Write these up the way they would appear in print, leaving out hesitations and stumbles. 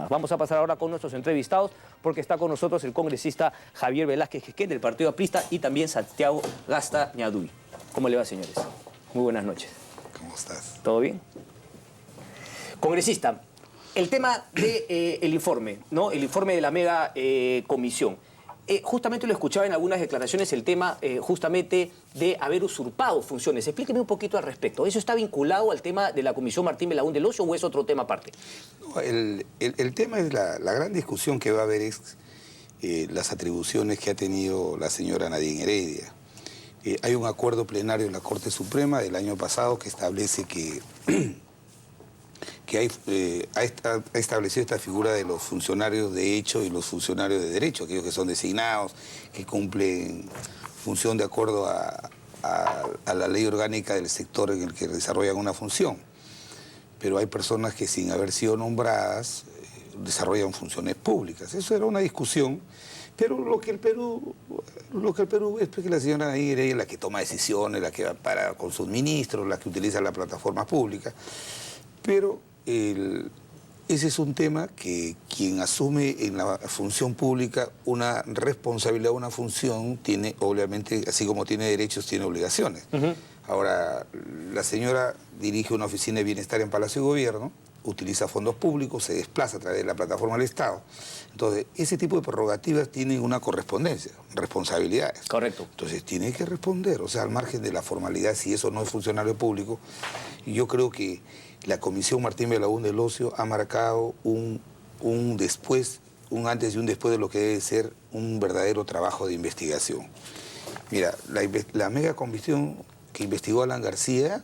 Vamos a pasar ahora con nuestros entrevistados porque está con nosotros el congresista Javier Velázquez Jequén del Partido Aprista y también Santiago Gasta Ñaduy. ¿Cómo le va, señores? Muy buenas noches. ¿Cómo estás? ¿Todo bien? Congresista, el tema del informe, ¿no? El informe de la mega comisión. Justamente lo escuchaba en algunas declaraciones el tema justamente de haber usurpado funciones. Explíqueme un poquito al respecto. ¿Eso está vinculado al tema de la Comisión Martín Belaúnde del Ocio o es otro tema aparte? No, el tema es la gran discusión que va a haber es las atribuciones que ha tenido la señora Nadine Heredia. Hay un acuerdo plenario en la Corte Suprema del año pasado que establece que ha establecido esta figura de los funcionarios de hecho y los funcionarios de derecho, aquellos que son designados, que cumplen función de acuerdo a la ley orgánica del sector en el que desarrollan una función. Pero hay personas que sin haber sido nombradas desarrollan funciones públicas. Eso era una discusión, pero lo que el Perú es que la señora Nadine Heredia es la que toma decisiones, la que va con sus ministros, la que utiliza la plataforma pública. Pero ese es un tema que quien asume en la función pública una responsabilidad, una función, tiene obviamente, así como tiene derechos, tiene obligaciones. Ahora, la señora dirige una oficina de bienestar en Palacio de Gobierno, utiliza fondos públicos, se desplaza a través de la plataforma del Estado. Entonces, ese tipo de prerrogativas tienen una correspondencia, responsabilidades. Correcto. Entonces, tiene que responder, o sea, al margen de la formalidad, si eso no es funcionario público. Y yo creo que la Comisión Martín Belaúnde del Ocio ha marcado un antes y un después de lo que debe ser un verdadero trabajo de investigación. Mira, la mega comisión que investigó a Alan García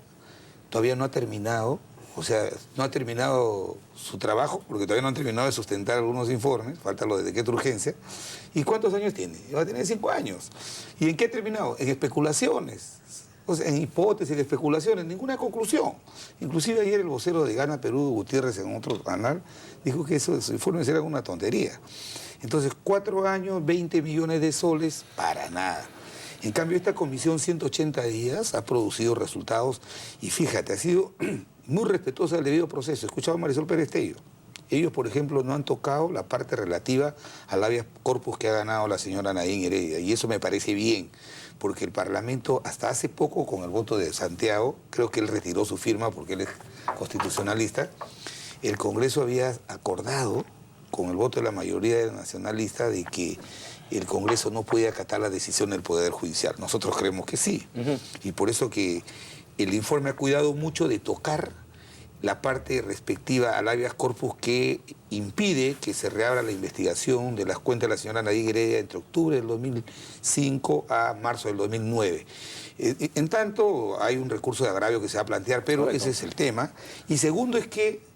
todavía no ha terminado, o sea, no ha terminado su trabajo, porque todavía no han terminado de sustentar algunos informes, falta lo de decreto de urgencia. ¿Y cuántos años tiene? Va a tener 5 años. ¿Y en qué ha terminado? En especulaciones. O sea, en hipótesis, en especulaciones, ninguna conclusión. Inclusive ayer el vocero de Gana Perú, Gutiérrez, en otro canal, dijo que esos informes eran una tontería. Entonces, 4 años, 20 millones de soles, para nada. En cambio, esta comisión 180 días ha producido resultados y fíjate, ha sido muy respetuosa del debido proceso. Escuchaba a Marisol Pérez Tello. Ellos, por ejemplo, no han tocado la parte relativa al habeas corpus que ha ganado la señora Nadine Heredia, y eso me parece bien, porque el Parlamento, hasta hace poco, con el voto de Santiago, creo que él retiró su firma porque él es constitucionalista, el Congreso había acordado, con el voto de la mayoría de nacionalistas, de que el Congreso no puede acatar la decisión del Poder Judicial. Nosotros creemos que sí, y por eso que el informe ha cuidado mucho de tocar la parte respectiva al habeas corpus que impide que se reabra la investigación de las cuentas de la señora Nadine Heredia entre octubre del 2005 a marzo del 2009. En tanto, hay un recurso de agravio que se va a plantear, pero correcto, ese es el tema. Y segundo es que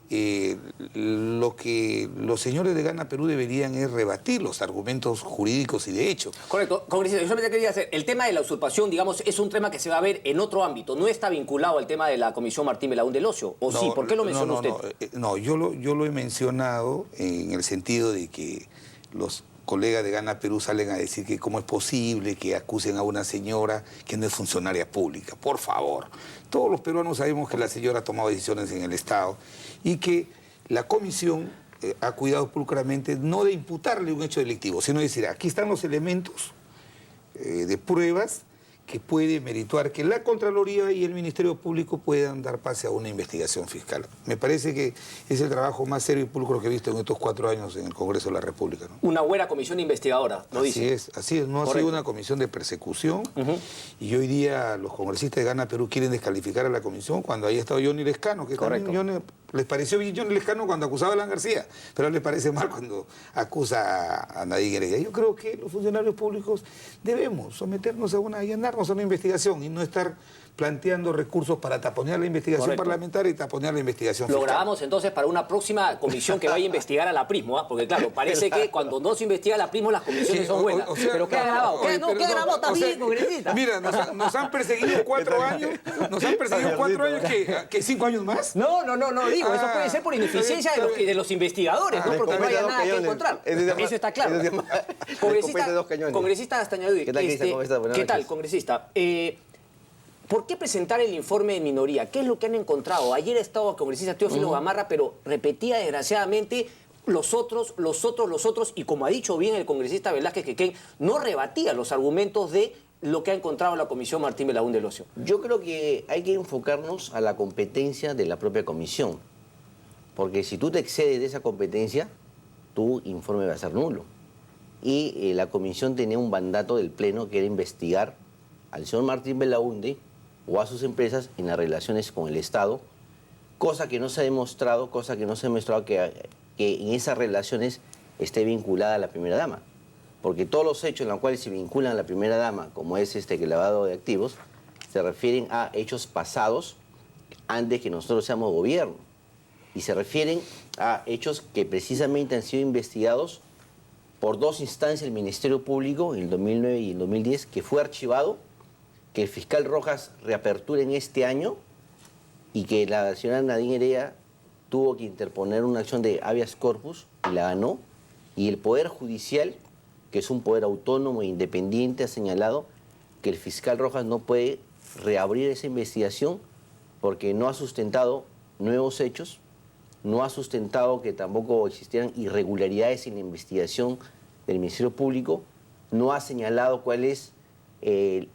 lo que los señores de Gana Perú deberían es rebatir los argumentos jurídicos y de hecho. Correcto. Congresista, yo solamente quería hacer, el tema de la usurpación, digamos, es un tema que se va a ver en otro ámbito, no está vinculado al tema de la Comisión Martín Belaúnde del Ocio, ¿o no, sí? ¿Por qué lo mencionó usted? No, yo lo he mencionado en el sentido de que los colegas de Gana Perú salen a decir que cómo es posible que acusen a una señora que no es funcionaria pública. Por favor, todos los peruanos sabemos que la señora ha tomado decisiones en el Estado y que la comisión ha cuidado pulcramente no de imputarle un hecho delictivo, sino de decir, aquí están los elementos de pruebas que puede merituar que la Contraloría y el Ministerio Público puedan dar pase a una investigación fiscal. Me parece que es el trabajo más serio y pulcro que he visto en estos 4 años en el Congreso de la República, ¿no? Una buena comisión investigadora, lo dice. Así es. No ha sido una comisión de persecución y hoy día los congresistas de Gana Perú quieren descalificar a la comisión cuando ahí ha estado Johnny Lescano, que también les pareció bien Johnny Lescano cuando acusaba a Alan García, pero les parece mal cuando acusa a Nadine Heredia. Yo creo que los funcionarios públicos debemos someternos a allanarnos a una investigación y no estar planteando recursos para taponear la investigación parlamentaria y taponear la investigación fiscal. Lo grabamos entonces para una próxima comisión que vaya a investigar a la Prismo, porque claro, parece que cuando no se investiga a la Prismo las comisiones son buenas. Pero queda grabado. Queda grabado también, congresista. Mira, nos han perseguido 4 años, que 5 años más. No, digo, eso puede ser por ineficiencia de los investigadores, no porque no haya nada que encontrar. Eso está claro. Congresista Gasta Ñaduy, ¿qué tal, congresista? ¿Por qué presentar el informe de minoría? ¿Qué es lo que han encontrado? Ayer ha estado el congresista Teófilo Gamarra, pero repetía desgraciadamente los otros, y como ha dicho bien el congresista Velázquez Quequén, no rebatía los argumentos de lo que ha encontrado la Comisión Martín Belaúnde Locio. Yo creo que hay que enfocarnos a la competencia de la propia comisión, porque si tú te excedes de esa competencia, tu informe va a ser nulo. Y la comisión tenía un mandato del Pleno que era investigar al señor Martín Belaúnde o a sus empresas en las relaciones con el Estado, cosa que no se ha demostrado, que en esas relaciones esté vinculada a la primera dama. Porque todos los hechos en los cuales se vinculan a la primera dama, como es que el lavado de activos, se refieren a hechos pasados antes que nosotros seamos gobierno. Y se refieren a hechos que precisamente han sido investigados por dos instancias del Ministerio Público, en el 2009 y el 2010, que fue archivado, que el fiscal Rojas reapertura en este año y que la señora Nadine Heredia tuvo que interponer una acción de habeas corpus y la ganó. Y el Poder Judicial, que es un poder autónomo e independiente, ha señalado que el fiscal Rojas no puede reabrir esa investigación porque no ha sustentado nuevos hechos, no ha sustentado que tampoco existieran irregularidades en la investigación del Ministerio Público, no ha señalado cuál es el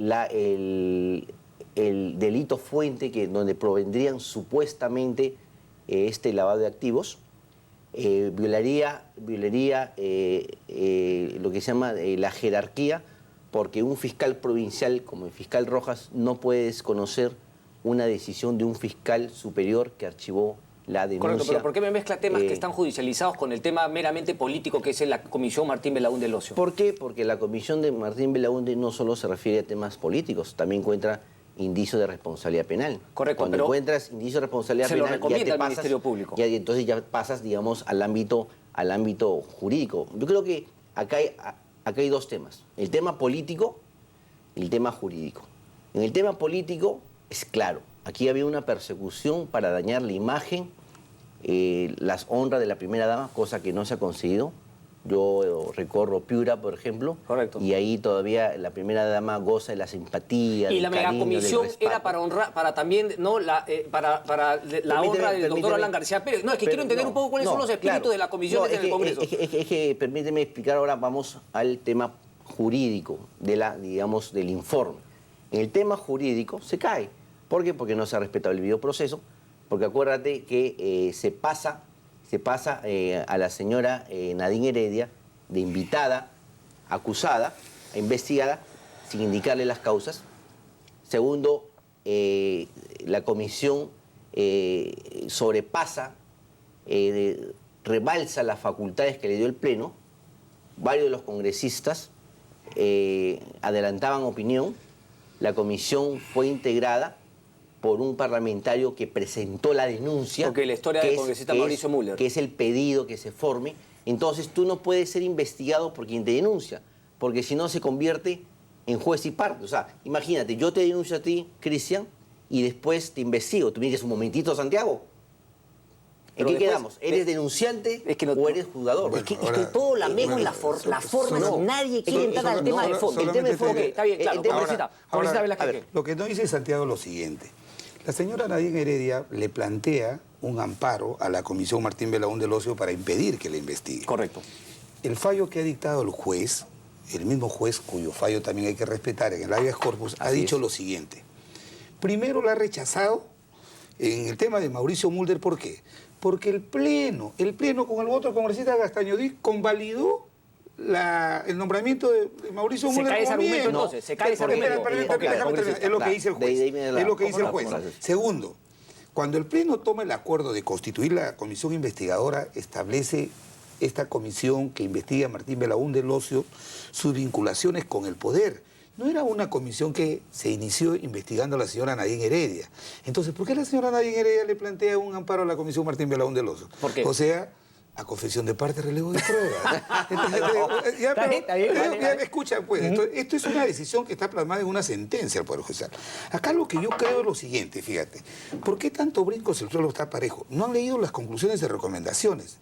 delito fuente donde provendrían supuestamente este lavado de activos. Violaría lo que se llama la jerarquía, porque un fiscal provincial como el fiscal Rojas no puede desconocer una decisión de un fiscal superior que archivó la denuncia. Correcto, pero ¿por qué me mezcla temas que están judicializados con el tema meramente político que es la Comisión Martín Belaúnde Locio? ¿Por qué? Porque la Comisión de Martín Belaúnde no solo se refiere a temas políticos, también encuentra indicios de responsabilidad penal. Correcto, cuando pero encuentras indicios de responsabilidad se lo penal, recomienda ya te al pasas, Ministerio Público. Entonces ya pasas, digamos, al ámbito jurídico. Yo creo que acá hay dos temas, el tema político y el tema jurídico. En el tema político es claro, aquí había una persecución para dañar la imagen, las honras de la primera dama, cosa que no se ha conseguido. Yo recorro Piura, por ejemplo, correcto, y ahí todavía la primera dama goza de la simpatía, y del la cariño, megacomisión del era para honrar, para también, ¿no? Para la honra del doctor Alan García Pérez. No, es que quiero entender un poco cuáles son los espíritus de la comisión en el Congreso. Es que permíteme explicar ahora, vamos al tema jurídico del informe. En el tema jurídico se cae. ¿Por qué? Porque no se ha respetado el debido proceso, porque acuérdate que se pasa a la señora Nadine Heredia de invitada, acusada, investigada, sin indicarle las causas. Segundo, la comisión sobrepasa, rebalsa las facultades que le dio el Pleno. Varios de los congresistas adelantaban opinión. La comisión fue integrada por un parlamentario que presentó la denuncia. Porque la historia del congresista Mauricio Müller. Que es el pedido que se forme. Entonces tú no puedes ser investigado por quien te denuncia, porque si no se convierte en juez y parte. O sea, imagínate, yo te denuncio a ti, Cristian, y después te investigo. Tú me dices, un momentito, Santiago. ¿En qué quedamos? ¿Eres denunciante o eres juzgador? Bueno, es que todo la mezcla la forma, no, nadie quiere entrar al tema de fondo. El tema de fondo, está bien, claro. Lo que no dice Santiago es lo siguiente. La señora Nadine Heredia le plantea un amparo a la Comisión Martín Belaúnde Locio para impedir que le investigue. Correcto. El fallo que ha dictado el juez, el mismo juez cuyo fallo también hay que respetar en el habeas corpus, ha dicho lo siguiente. Primero la ha rechazado en el tema de Mauricio Müller. ¿Por qué? Porque el Pleno con el voto del congresista Castañodí convalidó el nombramiento de Mauricio Müller. Se cae ese argumento entonces, se cae ese argumento. Es lo que dice el juez. Es lo que dice el juez. Segundo, cuando el Pleno toma el acuerdo de constituir la comisión investigadora, establece esta comisión que investiga a Martín Belaúnde Locio sus vinculaciones con el poder. No era una comisión que se inició investigando a la señora Nadine Heredia. Entonces, ¿por qué la señora Nadine Heredia le plantea un amparo a la comisión Martín Belaúnde Locio? ¿Por qué? O sea, a confesión de parte, relevo de prueba. Escucha, pues, esto es una decisión que está plasmada en una sentencia del Poder Judicial. Acá lo que yo creo es lo siguiente, fíjate. ¿Por qué tanto brincos el suelo está parejo? No han leído las conclusiones y recomendaciones.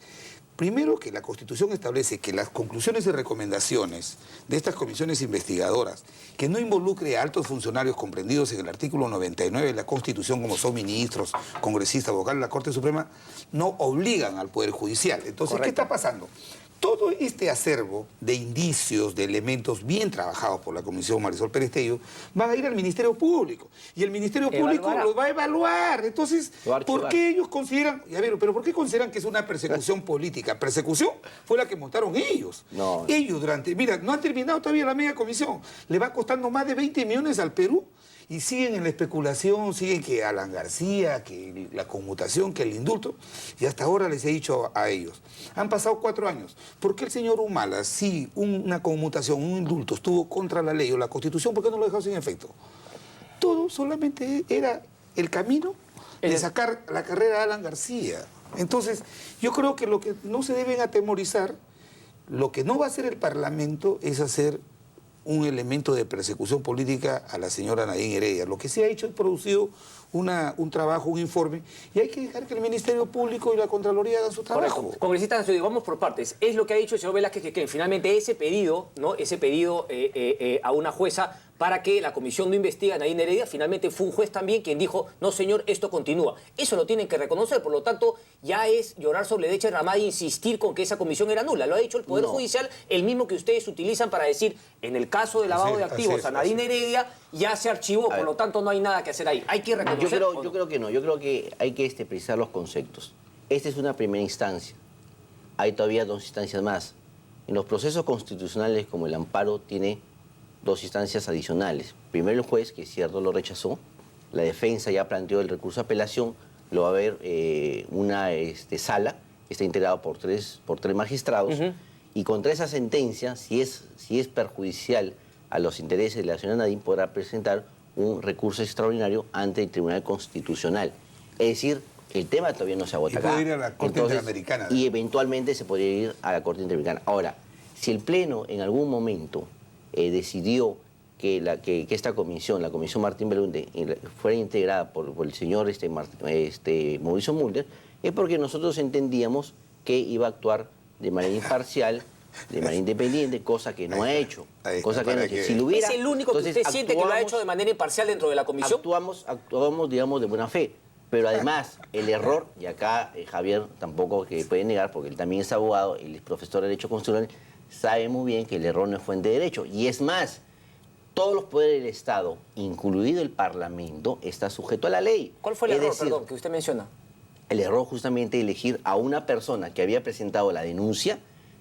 Primero, que la Constitución establece que las conclusiones y recomendaciones de estas comisiones investigadoras, que no involucre a altos funcionarios comprendidos en el artículo 99 de la Constitución, como son ministros, congresistas, vocales de la Corte Suprema, no obligan al Poder Judicial. Entonces, ¿qué está pasando? Todo este acervo de indicios, de elementos bien trabajados por la Comisión Marisol Pérez Tello, van a ir al Ministerio Público. Y el Ministerio Público los va a evaluar. Entonces, ¿por qué ellos consideran, ya vieron, pero por qué consideran que es una persecución política? Persecución fue la que montaron ellos. No. Ellos mira, no han terminado todavía la mega comisión. Le va costando más de 20 millones al Perú. Y siguen en la especulación, siguen que Alan García, que la conmutación, que el indulto, y hasta ahora les he dicho a ellos, han pasado 4 años. ¿Por qué el señor Humala, si una conmutación, un indulto estuvo contra la ley o la Constitución, por qué no lo dejó sin efecto? Todo solamente era el camino de sacar la carrera a Alan García. Entonces, yo creo que lo que no se deben atemorizar, lo que no va a hacer el Parlamento es hacer un elemento de persecución política a la señora Nadine Heredia. Lo que se ha hecho es producido un trabajo, un informe, y hay que dejar que el Ministerio Público y la Contraloría hagan su trabajo. Correcto. Congresista Nacional, vamos por partes. Es lo que ha dicho el señor Velázquez, que finalmente ese pedido, ¿no? Ese pedido a una jueza para que la comisión no investigue a Nadine Heredia, finalmente fue un juez también quien dijo, no señor, esto continúa. Eso lo tienen que reconocer, por lo tanto, ya es llorar sobre leche derramada e insistir con que esa comisión era nula. Lo ha dicho el Poder Judicial, el mismo que ustedes utilizan para decir, en el caso de lavado de activos a Nadine Heredia, ya se archivó, por lo tanto no hay nada que hacer ahí. Hay que reconocer. Yo creo que no, yo creo que hay que precisar los conceptos. Esta es una primera instancia. Hay todavía 2 instancias más. En los procesos constitucionales, como el amparo, tiene 2 instancias adicionales. Primero el juez, que es cierto, lo rechazó. La defensa ya planteó el recurso de apelación. Lo va a haber una sala, que está integrada por tres magistrados. Y contra esa sentencia, si es perjudicial a los intereses de la señora Nadine, podrá presentar un recurso extraordinario ante el Tribunal Constitucional. Es decir, el tema todavía no se agota acá. Y puede ir a la Corte Interamericana. Y eventualmente se podría ir a la Corte Interamericana. Ahora, si el Pleno en algún momento decidió que esta comisión, la Comisión Martín Belunde, fuera integrada por el señor Mauricio Mulder, es porque nosotros entendíamos que iba a actuar de manera imparcial, de manera independiente, cosa que no ha hecho. Cosa que no ha hecho. Si lo hubiera, ¿es el único que usted siente que lo ha hecho de manera imparcial dentro de la comisión? Actuamos, digamos, de buena fe. Pero además, el error, y acá Javier tampoco que puede negar, porque él también es abogado, él es profesor de Derecho Constitucional, sabe muy bien que el error no es fuente de derecho. Y es más, todos los poderes del Estado, incluido el Parlamento, está sujeto a la ley. ¿Cuál fue el error, perdón, que usted menciona? El error justamente de elegir a una persona que había presentado la denuncia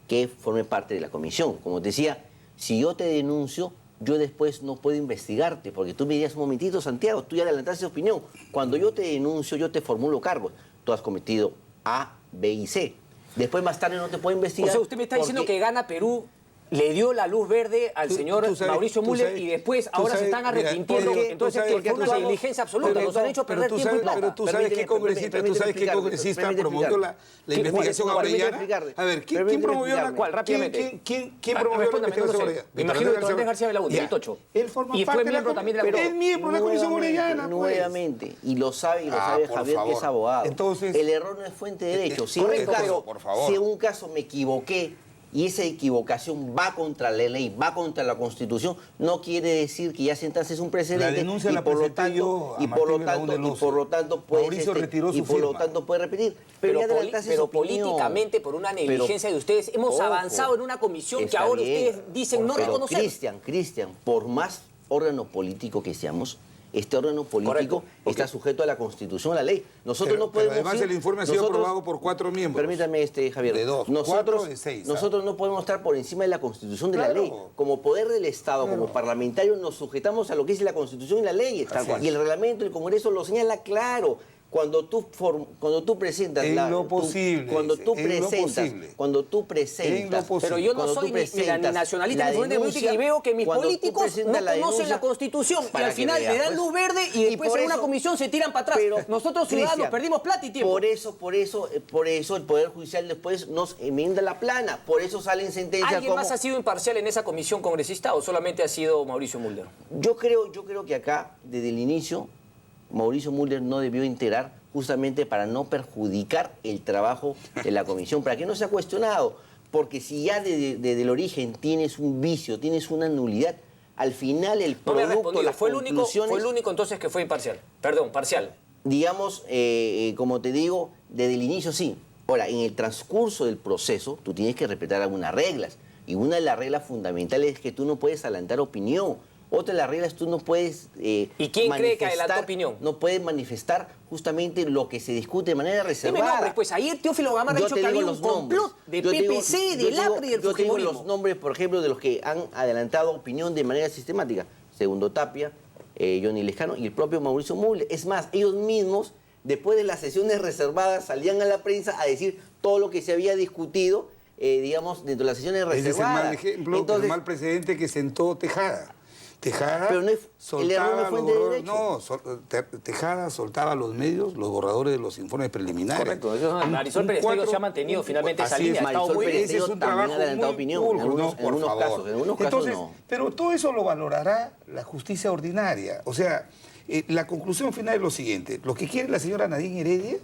que forme parte de la comisión. Como te decía, si yo te denuncio, yo después no puedo investigarte, porque tú me dirías, un momentito, Santiago, tú ya adelantaste opinión. Cuando yo te denuncio, yo te formulo cargos. Tú has cometido A, B y C. Después, más tarde, no te puedo investigar. O sea, usted me está diciendo que Gana Perú le dio la luz verde al señor Mauricio Mulder y después ahora se están arrepintiendo. Entonces, que fue una negligencia absoluta. Nos han hecho perder tiempo y plata. Pero tú sabes qué congresista promovió la investigación a Orellana. A ver, ¿quién promovió la cual? Rápidamente. ¿Quién promovió la investigación a Orellana? Me imagino que Andrés García Belaúnde, el Tocho. Él forma y fue miembro también de la comisión. Es miembro de la comisión Orellana. Nuevamente. Y lo sabe Javier, que es abogado. Entonces, el error no es fuente de derecho. Si en un caso me equivoqué, y esa equivocación va contra la ley, va contra la Constitución, no quiere decir que ya sentarse es un precedente. La denuncia la presenté yo a Martín por lo tanto puede Mauricio retiró su firma. puede repetir. Pero políticamente, por una negligencia de ustedes, hemos avanzado en una comisión que ahora ustedes dicen no reconocer. Cristian, por más órgano político que seamos, este órgano político está sujeto a la Constitución, a la ley. Nosotros no podemos además el informe ha sido aprobado por 4 miembros. Permítame, Javier. De 2, 4 de 6. Nosotros no podemos estar por encima de la Constitución de la ley. Como poder del Estado, como parlamentarios, nos sujetamos a lo que dice la Constitución y la ley. Y el reglamento del Congreso lo señala claro. Cuando tú presentas cuando tú presentas, pero yo no soy ni nacionalista ni política y veo que mis políticos no conocen la Constitución y al final le dan luz verde y después en una comisión se tiran para atrás. Nosotros ciudadanos perdimos plata y tiempo. Por eso el Poder Judicial después nos enmienda la plana. Por eso salen sentencias. ¿Alguien más ha sido imparcial en esa comisión congresista o solamente ha sido Mauricio Mulder? Yo creo que acá, desde el inicio, Mauricio Mulder no debió integrar justamente para no perjudicar el trabajo de la comisión, para que no sea cuestionado. Porque si ya desde el origen tienes un vicio, tienes una nulidad, al final el No me ha producto, respondido. las Fue el conclusiones, único entonces que fue imparcial. Perdón, parcial. digamos, como te digo, desde el inicio sí. Ahora, en el transcurso del proceso, tú tienes que respetar algunas reglas. Y una de las reglas fundamentales es que tú no puedes adelantar opinión. Otra de las reglas, tú no puedes ¿Y quién cree que adelantó manifestar- opinión? No puedes manifestar justamente lo que se discute de manera Dime reservada. nombres, pues ayer Teófilo Gamarra ha Yo dicho te que digo había un los nombres. complot de Yo te digo- PPC, yo del te digo- APRE y del Yo te digo Fujimorismo. los nombres, por ejemplo, de los que han adelantado opinión de manera sistemática. Segundo Tapia, Johnny Lescano y el propio Mauricio Müller. Es más, ellos mismos, después de las sesiones reservadas, salían a la prensa a decir todo lo que se había discutido, digamos, dentro de las sesiones Ese es el reservadas. mal ejemplo, Entonces, el mal precedente que sentó Tejada. Tejada Pero no es- el error no fue los de borradores- derecho. no, Tejada soltaba a los medios los borradores de los informes preliminares. Correcto. Marisol Un Pérez Tello cuatro- se ha mantenido finalmente esa así línea. es, ha estado Marisol muy Pérez bien. Ese es Tello un también trabajo ha adelantado muy opinión. pulcro, En ¿no? algunos Por favor. casos, en algunos casos Entonces, no. pero todo eso lo valorará la justicia ordinaria. O sea, la conclusión final es lo siguiente. Lo que quiere la señora Nadine Heredia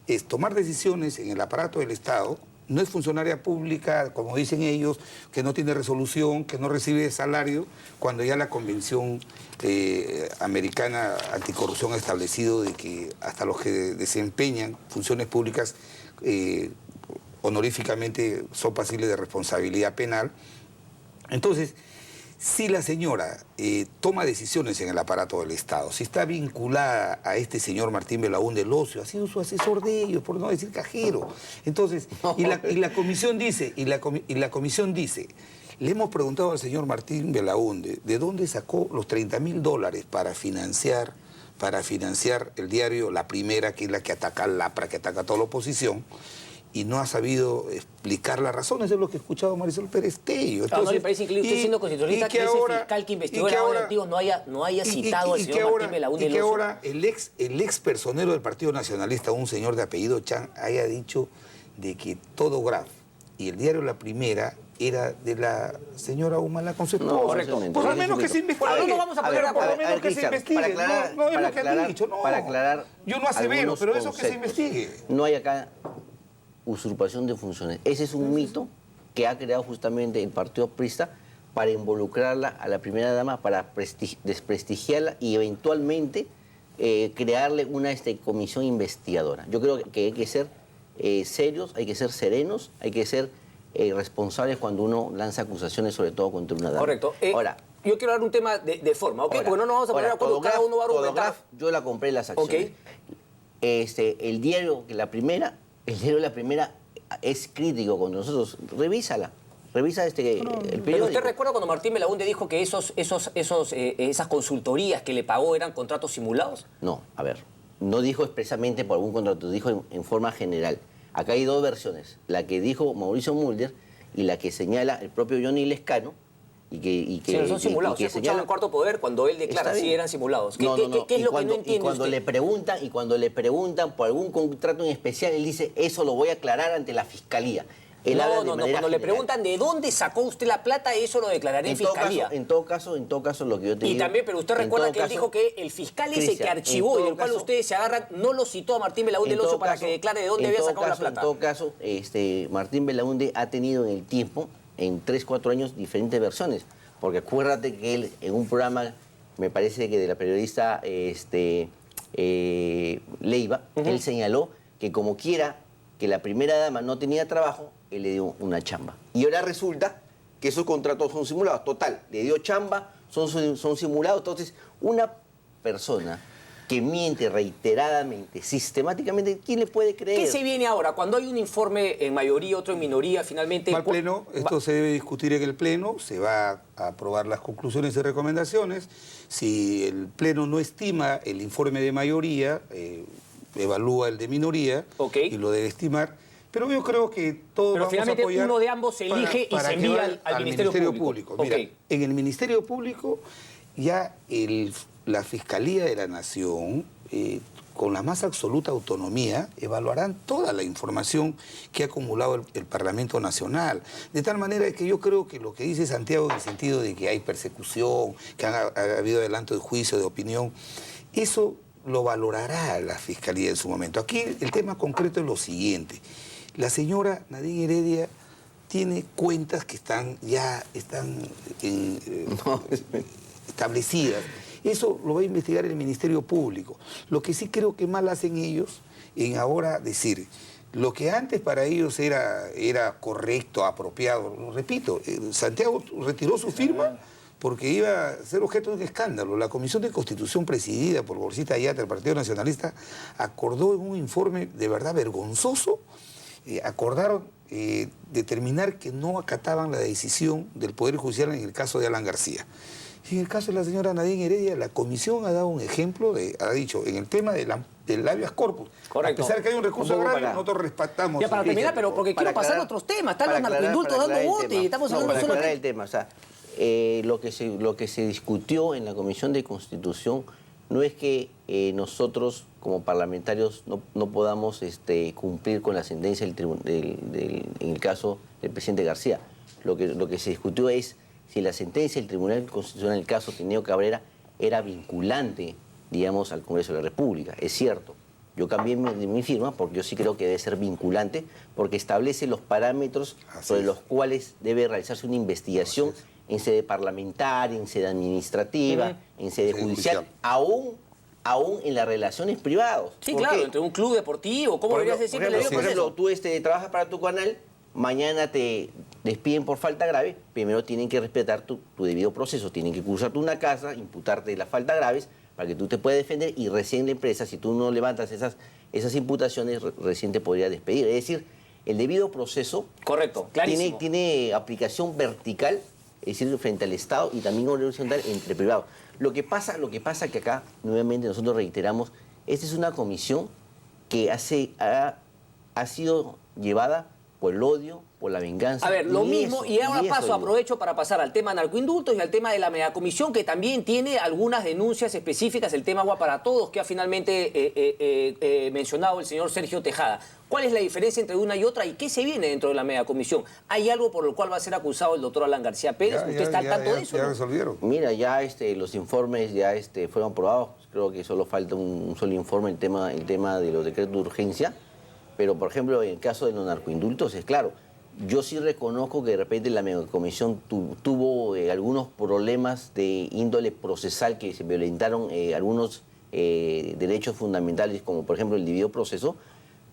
es tomar decisiones en el aparato del Estado. No es funcionaria pública, como dicen ellos, que no tiene resolución, que no recibe salario, cuando ya la Convención Americana Anticorrupción ha establecido de que hasta los que desempeñan funciones públicas honoríficamente son pasibles de responsabilidad penal. Entonces, si la señora toma decisiones en el aparato del Estado, si está vinculada a este señor Martín Belaúnde del Ocio, ha sido su asesor de ellos, por no decir cajero. Entonces, y la comisión dice, comisión dice, le hemos preguntado al señor Martín Belaúnde de dónde sacó los $30.000 para financiar el diario La Primera, que es la que ataca al LAPRA, que ataca a toda la oposición, y no ha sabido explicar las razones de lo que ha escuchado Marisol Pérez Tello. Claro, ¿no le parece increíble usted siendo constitucionalista que ese fiscal que investigó el lavado de activos no haya citado al señor Martín Belaúnde y que del Oso? ahora el ex personero del Partido Nacionalista, un señor de apellido Chan, haya dicho de que todo Graf y el diario La Primera era de la señora Humala Concepción. No, correcto. Por lo menos que se investigue. Bueno, no nos vamos a poner por lo a menos que se Cristian, investigue. para aclarar- No es para lo que han aclarar- dicho, no. para aclarar Yo no asevero, algunos pero eso que se conceptos. investigue. No hay acá usurpación de funciones. Ese es un mito que ha creado justamente el Partido Aprista para involucrarla a la primera dama, para desprestigiarla y eventualmente crearle una comisión investigadora. Yo creo que hay que ser serios, hay que ser serenos, hay que ser responsables cuando uno lanza acusaciones, sobre todo contra una dama. Correcto. Ahora, yo quiero dar un tema de forma, ¿ok? Porque no nos vamos a poner de acuerdo, cada uno va a argumentar. Todograf, yo la compré las acciones. Ok. El diario La Primera es crítico con nosotros. Revísala. Revisa el Pero periódico. usted recuerda cuando Martín Belaúnde dijo que esas consultorías que le pagó eran contratos simulados. No, a ver. No dijo expresamente por algún contrato, dijo en forma general. Acá hay dos versiones. La que dijo Mauricio Mulder y la que señala el propio Johnny Lescano. Y que Sí, no son simulados. He escuchado en el Cuarto Poder cuando él declara Está si bien. eran simulados. ¿Qué, No, no, no. qué es Y lo cuando- que no entiende y cuando usted? le preguntan por algún contrato en especial, él dice, eso lo voy a aclarar ante la fiscalía. Él habla No, de no, no. manera Cuando le general. preguntan de dónde sacó usted la plata, eso lo declararé en fiscalía. En todo caso, lo que yo te Y digo... también, pero usted en recuerda todo que él caso, dijo que el fiscal ese que Cristian, archivó y en del todo cual caso- ustedes se agarran, no lo citó a Martín Belaúnde en del Oso todo para caso- que declare de dónde en había todo sacado caso- la plata. En todo caso, Martín Belaúnde ha tenido en el tiempo, en 3, 4 años, diferentes versiones. Porque acuérdate que él, en un programa, me parece que de la periodista Leiva, él señaló que como quiera que la primera dama no tenía trabajo, él le dio una chamba. Y ahora resulta que esos contratos son simulados. Total, le dio chamba, son simulados. Entonces, una persona que miente reiteradamente, sistemáticamente, ¿quién le puede creer? ¿Qué se viene ahora? Cuando hay un informe en mayoría, otro en minoría, finalmente... Va al Pleno, esto se debe discutir en el Pleno, se va a aprobar las conclusiones y recomendaciones. Si el Pleno no estima el informe de mayoría, evalúa el de minoría Ok. y lo debe estimar. Pero yo creo que todos Pero vamos finalmente a apoyar... uno de ambos se elige y se que envía vaya al Ministerio Público. Mira, Ok. en el Ministerio Público ya la Fiscalía de la Nación, con la más absoluta autonomía, evaluarán toda la información que ha acumulado el Parlamento Nacional. De tal manera que yo creo que lo que dice Santiago en el sentido de que hay persecución, que ha habido adelanto de juicio, de opinión, eso lo valorará la Fiscalía en su momento. Aquí el tema concreto es lo siguiente. La señora Nadine Heredia tiene cuentas que están establecidas. Eso lo va a investigar el Ministerio Público. Lo que sí creo que mal hacen ellos en ahora decir, lo que antes para ellos era correcto, apropiado, lo repito, Santiago retiró su firma porque iba a ser objeto de un escándalo. La Comisión de Constitución presidida por Gorcita Ayata, del Partido Nacionalista, acordó en un informe de verdad vergonzoso, acordaron determinar que no acataban la decisión del Poder Judicial en el caso de Alan García. Y en el caso de la señora Nadine Heredia, la comisión ha dado un ejemplo, ha dicho, en el tema del habeas corpus. Correcto. A pesar que hay un recurso agrario, nosotros respetamos. Ya para terminar, pero porque quiero pasar a otros temas. Están los narcoindultos dando bote y estamos hablando para solo aclarar aquí. el tema, o sea, lo que se discutió en la Comisión de Constitución no es que nosotros como parlamentarios no podamos cumplir con la sentencia en el caso del presidente García. Lo que se discutió es si la sentencia del Tribunal Constitucional en el caso Tineo Cabrera era vinculante, digamos, al Congreso de la República. Es cierto. Yo cambié mi firma porque yo sí creo que debe ser vinculante, porque establece los parámetros sobre los cuales debe realizarse una investigación en sede parlamentaria, en sede administrativa, en sede judicial, aún en las relaciones privadas. Sí, claro, entre un club deportivo, ¿cómo deberías decir que le dio por ejemplo, tú trabajas para tu canal, mañana te despiden por falta grave, primero tienen que respetar tu debido proceso, tienen que cursarte una casa, imputarte las faltas graves para que tú te puedas defender y recién la empresa, si tú no levantas esas imputaciones, recién te podría despedir. Es decir, el debido proceso correcto, clarísimo. Tiene aplicación vertical, es decir, frente al Estado y también horizontal entre privados. Lo que pasa que acá, nuevamente nosotros reiteramos, esta es una comisión que ha sido llevada por el odio, por la venganza. A ver, lo mismo, y ahora aprovecho para pasar al tema narcoindultos y al tema de la megacomisión, que también tiene algunas denuncias específicas, el tema Agua para Todos, que ha finalmente mencionado el señor Sergio Tejada. ¿Cuál es la diferencia entre una y otra y qué se viene dentro de la megacomisión? ¿Hay algo por lo cual va a ser acusado el doctor Alan García Pérez? ¿Usted está al tanto de eso? Ya resolvieron. Mira, ya los informes ya fueron aprobados. Creo que solo falta un solo informe, el tema de los decretos de urgencia. Pero, por ejemplo, en el caso de los narcoindultos, es claro, yo sí reconozco que de repente la megacomisión tuvo algunos problemas de índole procesal, que se violentaron algunos derechos fundamentales, como por ejemplo el debido proceso,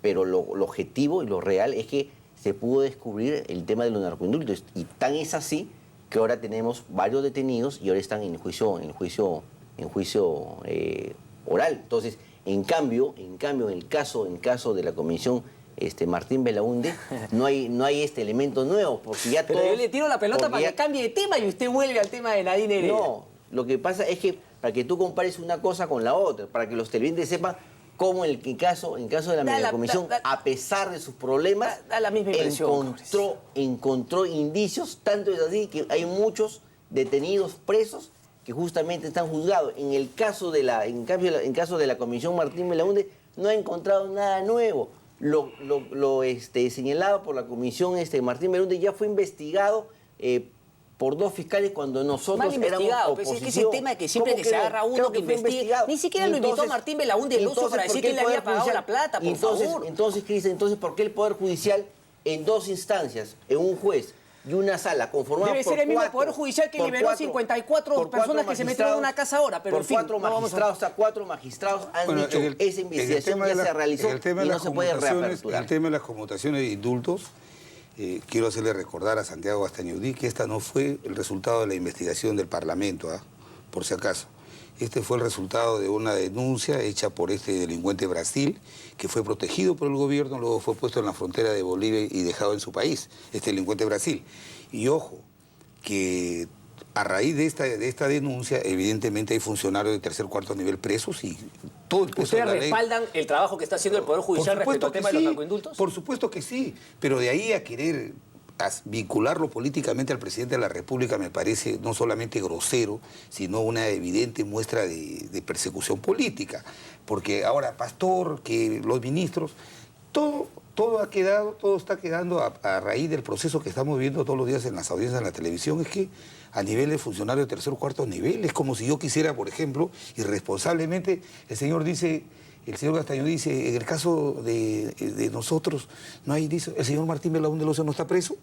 pero lo objetivo y lo real es que se pudo descubrir el tema de los narcoindultos. Y tan es así que ahora tenemos varios detenidos y ahora están en juicio oral. Entonces, en cambio, en el caso de la comisión Martín Belaúnde, no hay este elemento nuevo, porque ya pero yo le tiro la pelota para que cambie de tema y usted vuelve al tema de Nadine Heredia. No, lo que pasa es que para que tú compares una cosa con la otra, para que los televidentes sepan cómo en caso de la megacomisión, a pesar de sus problemas, da la misma impresión, encontró indicios, tanto es así que hay muchos detenidos presos que justamente están juzgados. En caso de la comisión Martín Belaúnde, no ha encontrado nada nuevo. Lo señalado por la comisión Martín Belaúnde ya fue investigado por 2 fiscales cuando nosotros éramos oposición. Es que ese tema de que siempre que se agarra uno que investiga, ni siquiera lo invitó a Martín Belaúnde el oso para decir que le había pagado la plata, por favor. Entonces, Cristian, ¿por qué el Poder Judicial en 2 instancias, en un juez y una sala conformada debe por ser el mismo 4, Poder Judicial que liberó a 54 personas que se metieron en una casa ahora, pero por en fin, 4 magistrados han dicho esa investigación ya se realizó y no se puede reaperturar. En el tema de las conmutaciones de indultos, quiero hacerle recordar a Santiago Castañudí que esta no fue el resultado de la investigación del Parlamento, por si acaso. Este fue el resultado de una denuncia hecha por este delincuente Brasil, que fue protegido por el gobierno, luego fue puesto en la frontera de Bolivia y dejado en su país, este delincuente Brasil. Y ojo, que a raíz de esta denuncia, evidentemente hay funcionarios de tercer, cuarto nivel presos y todo el peso de la ley. ¿Ustedes respaldan el trabajo que está haciendo el Poder Judicial respecto al tema de los narcoindultos? Por supuesto que sí, pero de ahí a querer vincularlo políticamente al presidente de la República me parece no solamente grosero, sino una evidente muestra de persecución política. Porque ahora, Pastor, que los ministros, todo está quedando a raíz del proceso que estamos viendo todos los días en las audiencias de la televisión. Es que a nivel de funcionario de tercer o cuarto nivel, es como si yo quisiera, por ejemplo, irresponsablemente, el señor Castañón dice, en el caso de nosotros, no hay, dice, el señor Martín Belaúnde Loza no está preso,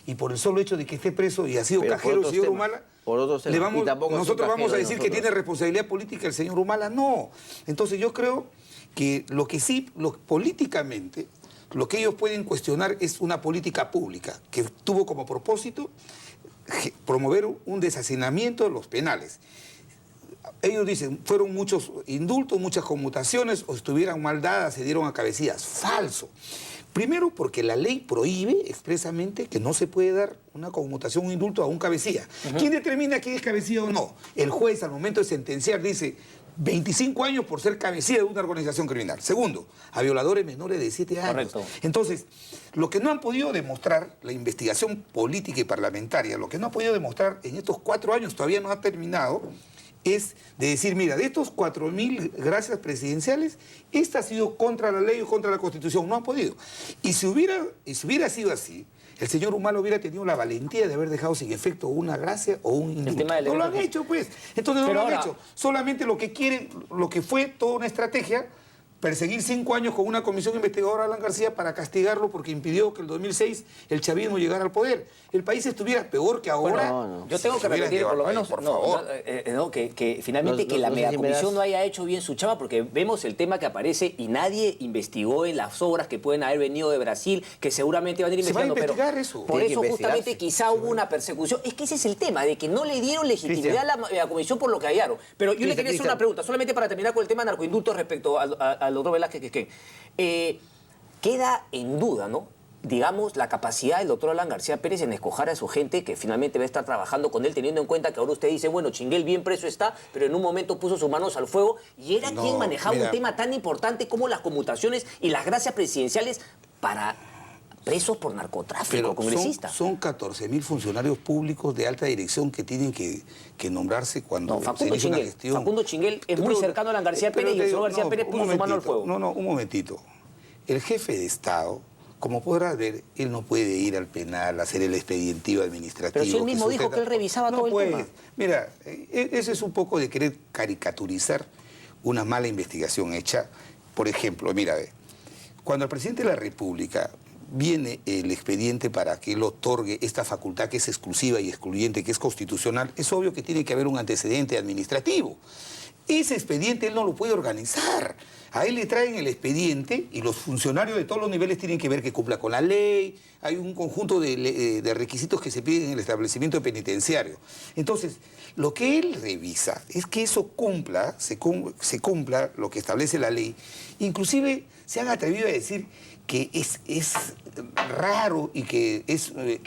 y por el solo hecho de que esté preso y ha sido Pero cajero el señor temas, Humala, por otros temas. nosotros vamos a decir que tiene responsabilidad política el señor Humala. No. Entonces yo creo que lo que sí, políticamente, lo que ellos pueden cuestionar es una política pública que tuvo como propósito promover un deshacinamiento de los penales. Ellos dicen, fueron muchos indultos, muchas conmutaciones, o estuvieran mal dadas, se dieron a cabecillas. Falso. Primero, porque la ley prohíbe expresamente que no se puede dar una conmutación, un indulto a un cabecilla. ¿Quién determina quién es cabecilla o no? El juez, al momento de sentenciar, dice 25 años por ser cabecilla de una organización criminal. Segundo, a violadores menores de 7 años. Correcto. Entonces, lo que no han podido demostrar, la investigación política y parlamentaria, lo que no ha podido demostrar en estos 4 años, todavía no ha terminado, es de decir, mira, de estos 4.000 gracias presidenciales, esta ha sido contra la ley o contra la Constitución. No han podido. Y si hubiera sido así, el señor Humala hubiera tenido la valentía de haber dejado sin efecto una gracia o un indulto. No lo han hecho, pues. Entonces no lo han hecho. Solamente lo que quieren, lo que fue toda una estrategia, perseguir 5 años con una comisión investigadora a Alan García para castigarlo porque impidió que en el 2006 el chavismo llegara al poder. El país estuviera peor que ahora. Bueno, yo tengo que repetir, por lo menos, que finalmente que la megacomisión no haya hecho bien su chamba, porque vemos el tema que aparece y nadie investigó en las obras que pueden haber venido de Brasil, que seguramente van a ir investigando. Se va a investigar eso. Por eso justamente quizá hubo una persecución. Es que ese es el tema, de que no le dieron legitimidad a la megacomisión por lo que hallaron. Pero yo le quería hacer una pregunta, solamente para terminar con el tema narcoindultos respecto al doctor Velázquez Quisquén. Queda en duda, ¿no?, digamos, la capacidad del doctor Alan García Pérez en escoger a su gente que finalmente va a estar trabajando con él, teniendo en cuenta que ahora usted dice, bueno, Chinguel bien preso está, pero en un momento puso sus manos al fuego y era quien manejaba un tema tan importante como las conmutaciones y las gracias presidenciales para presos por narcotráfico, congresista. Son 14.000 funcionarios públicos de alta dirección que tienen que nombrarse cuando se inicia una gestión. Facundo Chinguel es muy cercano a Alan García Pérez y el señor García Pérez puso su mano al fuego. Un momentito. El jefe de Estado, como podrás ver, él no puede ir al penal, hacer el expedientivo administrativo. Pero si él mismo dijo que él revisaba todo el tema. Mira, eso es un poco de querer caricaturizar una mala investigación hecha. Por ejemplo, mira, cuando el presidente de la República viene el expediente para que él otorgue esta facultad que es exclusiva y excluyente, que es constitucional, es obvio que tiene que haber un antecedente administrativo. Ese expediente él no lo puede organizar. A él le traen el expediente y los funcionarios de todos los niveles tienen que ver que cumpla con la ley. Hay un conjunto de requisitos que se piden en el establecimiento penitenciario. Entonces, lo que él revisa es que eso se cumpla lo que establece la ley. Inclusive se han atrevido a decir que es raro y que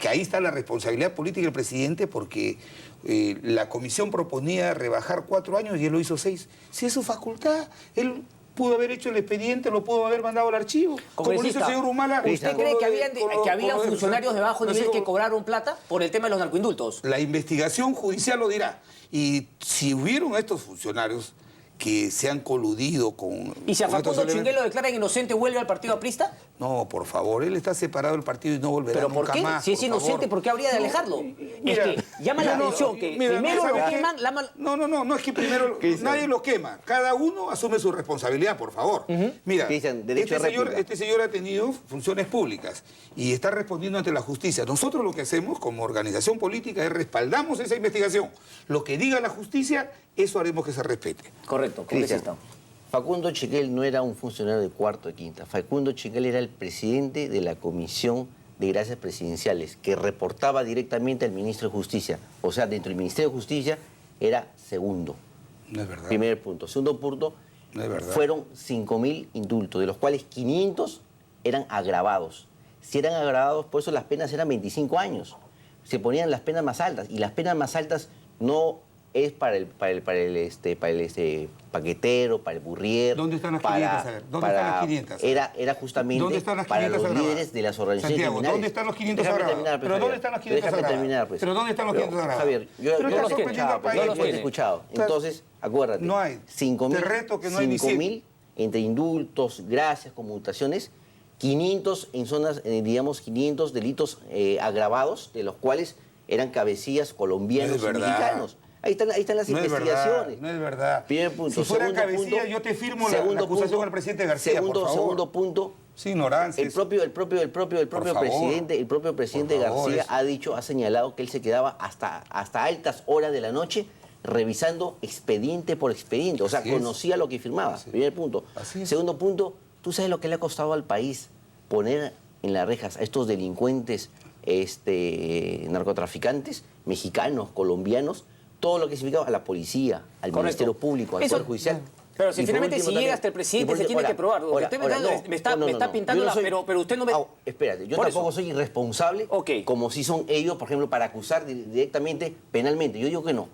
ahí está la responsabilidad política del presidente porque la comisión proponía rebajar 4 años y él lo hizo 6. Si es su facultad, él pudo haber hecho el expediente, lo pudo haber mandado al archivo. Como lo hizo el señor Humala. ¿Usted cree que había funcionarios de bajo nivel que cobraron plata por el tema de los narcoindultos? La investigación judicial lo dirá. Y si hubieron estos funcionarios que se han coludido con... ¿Y si a Facundo Chinguel lo declaran inocente, vuelve al partido aprista? No, por favor, él está separado del partido y no volverá nunca más. ¿Pero por qué? Si es inocente, ¿por qué habría de alejarlo? Mira, es que llama la atención que primero lo queman... No es que primero nadie lo quema. Cada uno asume su responsabilidad, por favor. Mira, este señor ha tenido funciones públicas y está respondiendo ante la justicia. Nosotros lo que hacemos como organización política es respaldamos esa investigación. Lo que diga la justicia, eso haremos que se respete. Correcto, congresista. Facundo Chinguel no era un funcionario de cuarto de quinta. Facundo Chinguel era el presidente de la Comisión de Gracias Presidenciales, que reportaba directamente al ministro de Justicia. O sea, dentro del Ministerio de Justicia era segundo. No es verdad. Primer punto. Segundo punto, no es verdad. Fueron 5.000 indultos, de los cuales 500 eran agravados. Si eran agravados, por eso las penas eran 25 años. Se ponían las penas más altas, y las penas más altas no es para el paquetero, para el burrier. ¿Dónde están las 500? A ver, ¿dónde están las 500? Era justamente para los líderes de las organizaciones Santiago, criminales. ¿dónde están los 500 agravados? ¿Pero dónde están los 500 agravados? Pues. ¿Pero dónde están los 500 agravados? Javier, yo no los he escuchado. Entonces, acuérdate. No hay. 5.000 entre indultos, gracias, conmutaciones, 500 en zonas, digamos, 500 delitos agravados, de los cuales eran cabecillas colombianos y mexicanos. Ahí están las investigaciones. No es verdad. Primer punto. Si fuera Segundo cabecilla, punto, yo te firmo la acusación al presidente García, por favor. Segundo punto. Sí, ignorancia. El propio presidente García ha señalado que él se quedaba hasta altas horas de la noche revisando expediente por expediente. O sea, conocía lo que firmaba. Primer punto. Segundo punto, ¿tú sabes lo que le ha costado al país poner en las rejas a estos delincuentes narcotraficantes, mexicanos, colombianos? Todo lo que significaba a la policía, al Ministerio Público, al Poder Judicial. Pero si finalmente si llega hasta el presidente se tiene que probar. Usted me está pintando, pero usted no me... Espérate, yo tampoco soy irresponsable como si son ellos, por ejemplo, para acusar directamente penalmente. Yo digo que no.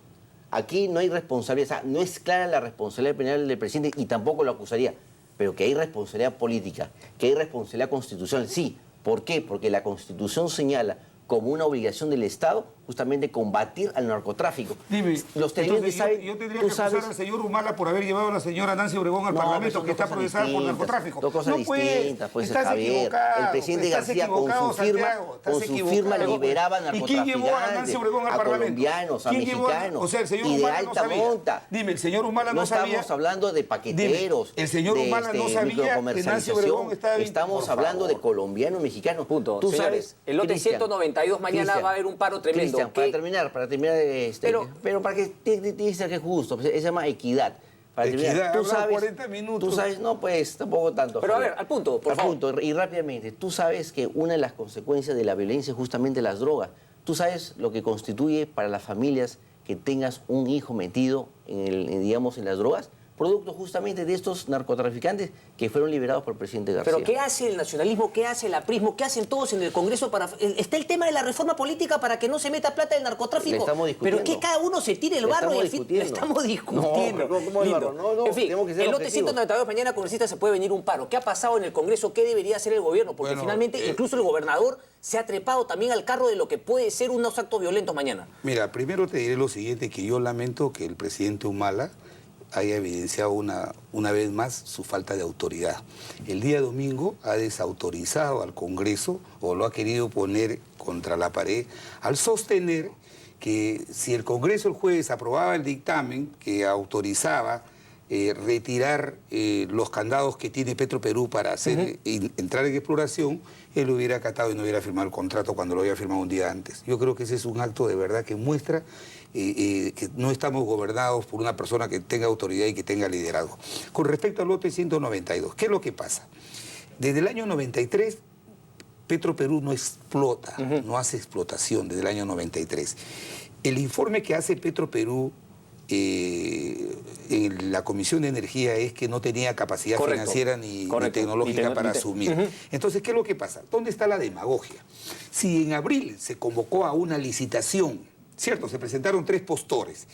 Aquí no hay responsabilidad, o sea, no es clara la responsabilidad penal del presidente y tampoco lo acusaría. Pero que hay responsabilidad política, que hay responsabilidad constitucional, sí. ¿Por qué? Porque la Constitución señala como una obligación del Estado justamente combatir al narcotráfico. Dime, los televidentes saben... Yo tendría que acusar al señor Humala por haber llevado a la señora Nancy Obregón al Parlamento, que está procesada por narcotráfico. Dos cosas distintas, pues, Javier. El presidente García con su firma liberaba narcotraficantes, a colombianos, a mexicanos, o sea, el señor y de Humala alta monta. Dime, el señor Humala no sabía... No estamos hablando de paqueteros, el señor Humala no sabía que Nancy Obregón estaba... Estamos hablando de colombianos, mexicanos. Punto. Tú sabes, el lote 192 mañana va a haber un paro tremendo. Cristian, para terminar, pero para que tiene que ser justo, se llama equidad. Para equidad, tú sabes, 40 minutos. Tú sabes, no, pues tampoco tanto. Pero a ver, al punto, por favor. Punto, y rápidamente, tú sabes que una de las consecuencias de la violencia es justamente las drogas. Tú sabes lo que constituye para las familias que tengas un hijo metido digamos, en las drogas, producto justamente de estos narcotraficantes que fueron liberados por el presidente García. Pero ¿qué hace el nacionalismo? ¿Qué hace el aprismo? ¿Qué hacen todos en el Congreso para... Está el tema de la reforma política para que no se meta plata del narcotráfico. Le estamos discutiendo. Pero es que cada uno se tire el barro y al fin... Le estamos discutiendo. No, en fin, tenemos que ser el lote objetivos. 192 mañana, congresista, se puede venir un paro. ¿Qué ha pasado en el Congreso? ¿Qué debería hacer el gobierno? Porque finalmente incluso el gobernador se ha trepado también al carro de lo que puede ser unos actos violentos mañana. Mira, primero te diré lo siguiente, que yo lamento que el presidente Humala haya evidenciado una vez más su falta de autoridad. El día domingo ha desautorizado al Congreso o lo ha querido poner contra la pared al sostener que si el Congreso el jueves aprobaba el dictamen que autorizaba retirar los candados que tiene Petroperú para hacer entrar en exploración, él lo hubiera acatado y no hubiera firmado el contrato cuando lo había firmado un día antes. Yo creo que ese es un acto de verdad que muestra que no estamos gobernados por una persona que tenga autoridad y que tenga liderazgo. Con respecto al lote 192, ¿qué es lo que pasa? Desde el año 93, Petroperú no explota, no hace explotación desde el año 93. El informe que hace Petroperú en la Comisión de Energía es que no tenía capacidad financiera ni tecnológica para asumir. Entonces, ¿qué es lo que pasa? ¿Dónde está la demagogia? Si en abril se convocó a una licitación, cierto, se presentaron 3 postores,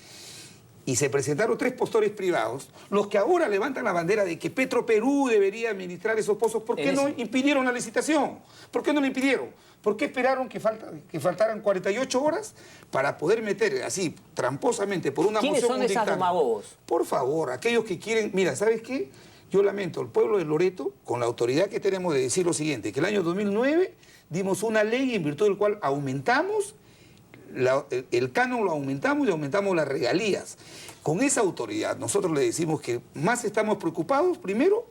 y se presentaron 3 postores privados, los que ahora levantan la bandera de que Petroperú debería administrar esos pozos, ¿por qué no impidieron la licitación? ¿Por qué no la impidieron? ¿Por qué esperaron que faltaran 48 horas para poder meter así, tramposamente, por una moción, ¿Quiénes son esas demagogos? Por favor, aquellos que quieren... Mira, ¿sabes qué? Yo lamento, el pueblo de Loreto, con la autoridad que tenemos de decir lo siguiente, que el año 2009 dimos una ley en virtud del cual aumentamos el canon, lo aumentamos y aumentamos las regalías. Con esa autoridad nosotros le decimos que más estamos preocupados, primero,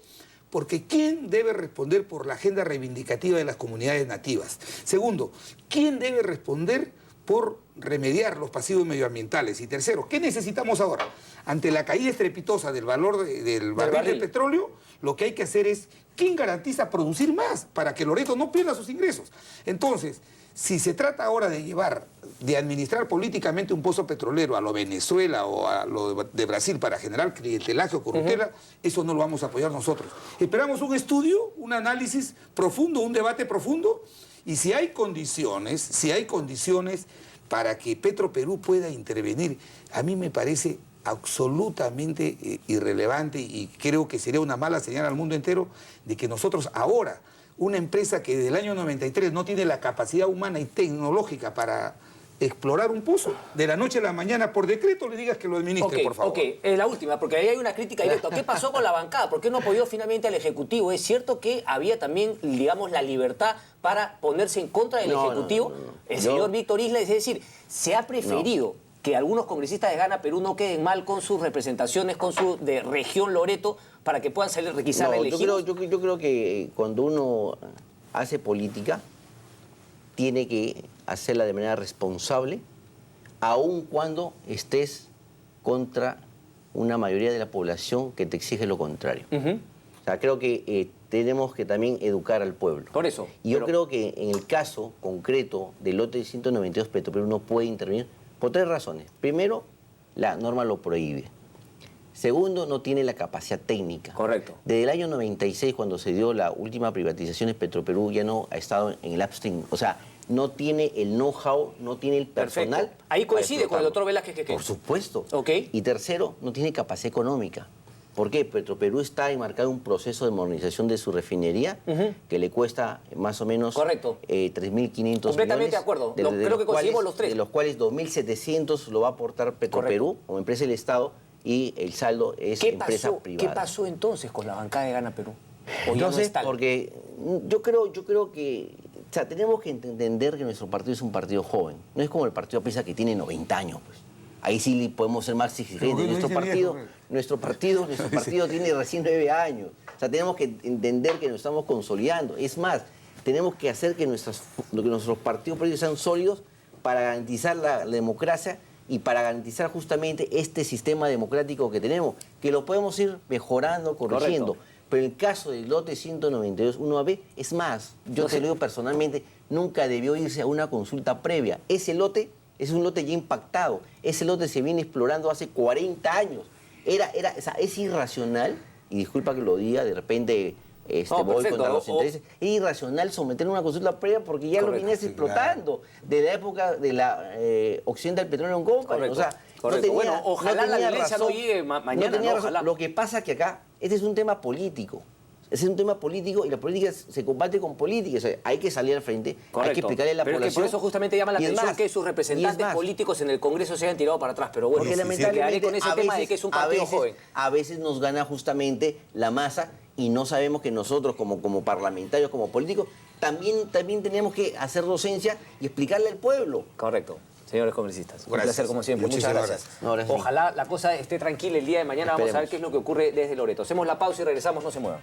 porque ¿quién debe responder por la agenda reivindicativa de las comunidades nativas? Segundo, ¿quién debe responder por remediar los pasivos medioambientales? Y tercero, ¿qué necesitamos ahora? Ante la caída estrepitosa del valor del barril de petróleo, lo que hay que hacer es, ¿quién garantiza producir más para que Loreto no pierda sus ingresos? Entonces, si se trata ahora de administrar políticamente un pozo petrolero a lo Venezuela o a lo de Brasil para generar clientelaje o corruptela, eso no lo vamos a apoyar nosotros. Esperamos un estudio, un análisis profundo, un debate profundo, y si hay condiciones para que Petroperú pueda intervenir, a mí me parece absolutamente irrelevante y creo que sería una mala señal al mundo entero de que nosotros ahora, una empresa que desde el año 93 no tiene la capacidad humana y tecnológica para explorar un pozo. De la noche a la mañana, por decreto, le digas que lo administre, por favor. Ok, la última, porque ahí hay una crítica directa. ¿Qué pasó con la bancada? ¿Por qué no apoyó finalmente al Ejecutivo? ¿Es cierto que había también, digamos, la libertad para ponerse en contra del Ejecutivo? El señor Víctor Isla, es decir, se ha preferido que algunos congresistas de Gana Perú no queden mal con sus representaciones, con su de región Loreto, para que puedan salir quizás reelegidos. Yo creo que cuando uno hace política, tiene que hacerla de manera responsable, aun cuando estés contra una mayoría de la población que te exige lo contrario. O sea, creo que tenemos que también educar al pueblo. Por eso. Y yo creo que en el caso concreto del lote 192 Petroperú no puede intervenir por 3 razones. Primero, la norma lo prohíbe. Segundo, no tiene la capacidad técnica. Correcto. Desde el año 96, cuando se dio la última privatización de Petroperú, ya no ha estado en el upstream. O sea, no tiene el know-how, no tiene el personal. Perfecto. Ahí coincide con el doctor Velázquez. Por supuesto. Ok. Y tercero, no tiene capacidad económica. ¿Por qué? Petroperú está enmarcado en un proceso de modernización de su refinería que le cuesta más o menos 3.500 millones. Completamente de acuerdo. Creo que coincidimos los tres. De los cuales 2.700 lo va a aportar Petroperú como empresa del Estado y el saldo es empresa privada. ¿Qué pasó entonces con la bancada de Gana Perú? Entonces, porque yo creo que o sea, tenemos que entender que nuestro partido es un partido joven. No es como el partido PESA que tiene 90 años, pues. Ahí sí podemos ser más exigentes. Nuestro partido tiene recién 9 años. O sea, tenemos que entender que nos estamos consolidando. Es más, tenemos que hacer que nuestros partidos políticos sean sólidos para garantizar la democracia y para garantizar justamente este sistema democrático que tenemos, que lo podemos ir mejorando, corrigiendo. Correcto. Pero en el caso del lote 192 1AB, es más, yo te lo digo personalmente, nunca debió irse a una consulta previa. Ese lote es un lote ya impactado. Ese lote se viene explorando hace 40 años. O sea, es irracional, y disculpa que lo diga, de repente voy contra los intereses. Es irracional someter una consulta previa porque ya lo vienes explotando de la época de la Occidental Petroleum Company. O sea, bueno, ojalá la violencia no llegue mañana. Lo que pasa es que acá, este es un tema político. Ese es un tema político y la política se combate con política. O sea, hay que salir al frente, hay que explicarle a la población. Pero que por eso justamente llama la atención que sus representantes políticos en el Congreso se hayan tirado para atrás. Pero bueno, porque lamentablemente con ese tema de que es un partido joven. A veces nos gana justamente la masa y no sabemos que nosotros como parlamentarios, como políticos, también tenemos que hacer docencia y explicarle al pueblo. Correcto. Señores congresistas, un gracias. placer como siempre. Muchas gracias. Ojalá la cosa esté tranquila el día de mañana. Vamos a ver qué es lo que ocurre desde Loreto. Hacemos la pausa y regresamos, no se muevan.